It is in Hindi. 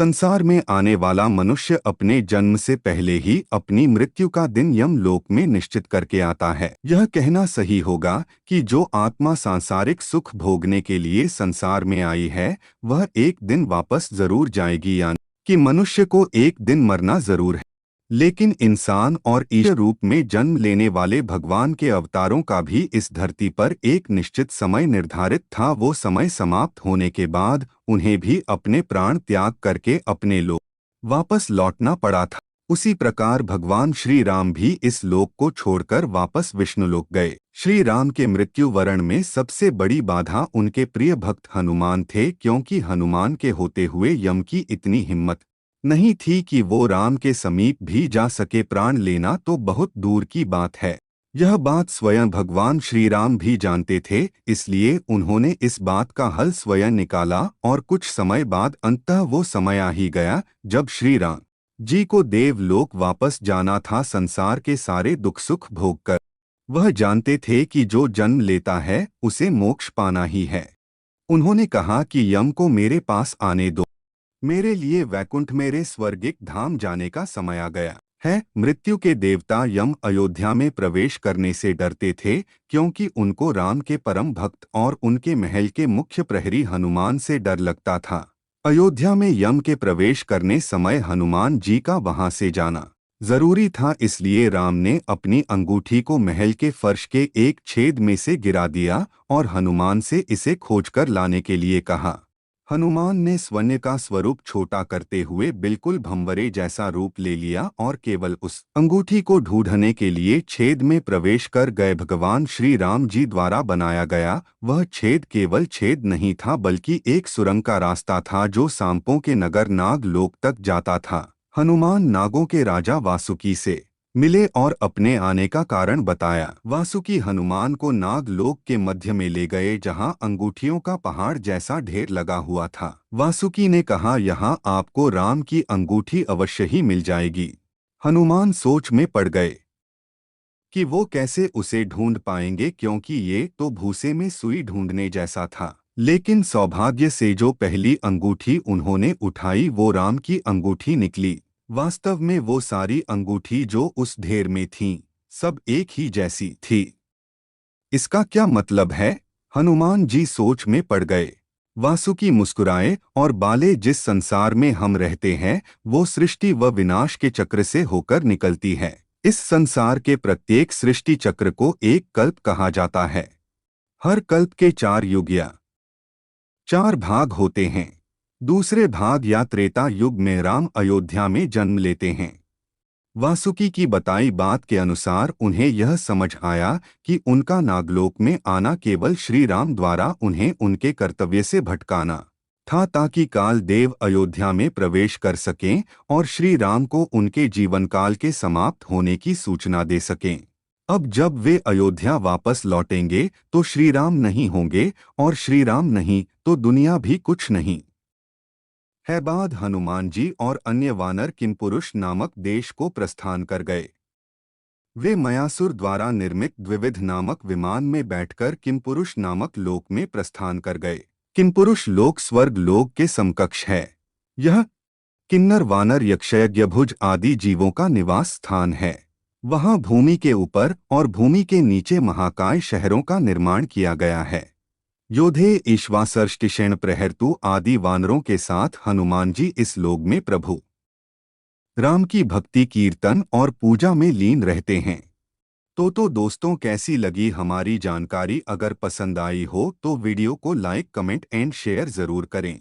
संसार में आने वाला मनुष्य अपने जन्म से पहले ही अपनी मृत्यु का दिन यमलोक में निश्चित करके आता है। यह कहना सही होगा कि जो आत्मा सांसारिक सुख भोगने के लिए संसार में आई है, वह एक दिन वापस जरूर जाएगी, यानी कि मनुष्य को एक दिन मरना जरूर है। लेकिन इंसान और ईश्वर रूप में जन्म लेने वाले भगवान के अवतारों का भी इस धरती पर एक निश्चित समय निर्धारित था। वो समय समाप्त होने के बाद उन्हें भी अपने प्राण त्याग करके अपने लोक वापस लौटना पड़ा था। उसी प्रकार भगवान श्री राम भी इस लोक को छोड़कर वापस विष्णुलोक गए। श्री राम के मृत्यु वरण में सबसे बड़ी बाधा उनके प्रिय भक्त हनुमान थे, क्योंकि हनुमान के होते हुए यम की इतनी हिम्मत नहीं थी कि वो राम के समीप भी जा सके। प्राण लेना तो बहुत दूर की बात है। यह बात स्वयं भगवान श्री राम भी जानते थे, इसलिए उन्होंने इस बात का हल स्वयं निकाला और कुछ समय बाद अंततः वो समय आ ही गया जब श्री राम जी को देवलोक वापस जाना था, संसार के सारे दुख सुख भोगकर। वह जानते थे कि जो जन्म लेता है उसे मोक्ष पाना ही है। उन्होंने कहा कि यम को मेरे पास आने दो, मेरे लिए वैकुंठ, मेरे स्वर्गिक धाम जाने का समय आ गया है। मृत्यु के देवता यम अयोध्या में प्रवेश करने से डरते थे, क्योंकि उनको राम के परम भक्त और उनके महल के मुख्य प्रहरी हनुमान से डर लगता था। अयोध्या में यम के प्रवेश करने समय हनुमान जी का वहां से जाना जरूरी था, इसलिए राम ने अपनी अंगूठी को महल के फर्श के एक छेद में से गिरा दिया और हनुमान से इसे खोजकर लाने के लिए कहा। हनुमान ने स्वर्ण का स्वरूप छोटा करते हुए बिल्कुल भंवरे जैसा रूप ले लिया और केवल उस अंगूठी को ढूंढने के लिए छेद में प्रवेश कर गए। भगवान श्री राम जी द्वारा बनाया गया वह छेद केवल छेद नहीं था, बल्कि एक सुरंग का रास्ता था जो सांपों के नगर नागलोक तक जाता था। हनुमान नागों के राजा वासुकी से मिले और अपने आने का कारण बताया। वासुकी हनुमान को नागलोक के मध्य में ले गए, जहां अंगूठियों का पहाड़ जैसा ढेर लगा हुआ था। वासुकी ने कहा, यहां आपको राम की अंगूठी अवश्य ही मिल जाएगी। हनुमान सोच में पड़ गए कि वो कैसे उसे ढूंढ पाएंगे, क्योंकि ये तो भूसे में सुई ढूंढने जैसा था। लेकिन सौभाग्य से जो पहली अंगूठी उन्होंने उठाई वो राम की अंगूठी निकली। वास्तव में वो सारी अंगूठी जो उस ढेर में थीं, सब एक ही जैसी थी। इसका क्या मतलब है? हनुमान जी सोच में पड़ गए। वासुकी मुस्कुराए और बाले, जिस संसार में हम रहते हैं वो सृष्टि व विनाश के चक्र से होकर निकलती है। इस संसार के प्रत्येक सृष्टि चक्र को एक कल्प कहा जाता है। हर कल्प के 4 युग या 4 भाग होते हैं। दूसरे भाग या त्रेता युग में राम अयोध्या में जन्म लेते हैं। वासुकी की बताई बात के अनुसार उन्हें यह समझ आया कि उनका नागलोक में आना केवल श्री राम द्वारा उन्हें उनके कर्तव्य से भटकाना था, ताकि काल देव अयोध्या में प्रवेश कर सकें और श्री राम को उनके जीवन काल के समाप्त होने की सूचना दे सकें। अब जब वे अयोध्या वापस लौटेंगे तो श्री राम नहीं होंगे, और श्री राम नहीं तो दुनिया भी कुछ नहीं है। बाद हनुमान जी और अन्य वानर किमपुरुष नामक देश को प्रस्थान कर गए। वे मयासुर द्वारा निर्मित द्विविध नामक विमान में बैठकर किमपुरुष नामक लोक में प्रस्थान कर गए। किमपुरुष लोक स्वर्ग लोक के समकक्ष है। यह किन्नर, वानर, यक्षयज्ञभुज आदि जीवों का निवास स्थान है। वहां भूमि के ऊपर और भूमि के नीचे महाकाय शहरों का निर्माण किया गया है। योधे, ईश्वासर्ष्टिषेण प्रहर्तु आदि वानरों के साथ हनुमान जी इस लोक में प्रभु राम की भक्ति, कीर्तन और पूजा में लीन रहते हैं। तो दोस्तों, कैसी लगी हमारी जानकारी? अगर पसंद आई हो तो वीडियो को लाइक, कमेंट एंड शेयर जरूर करें।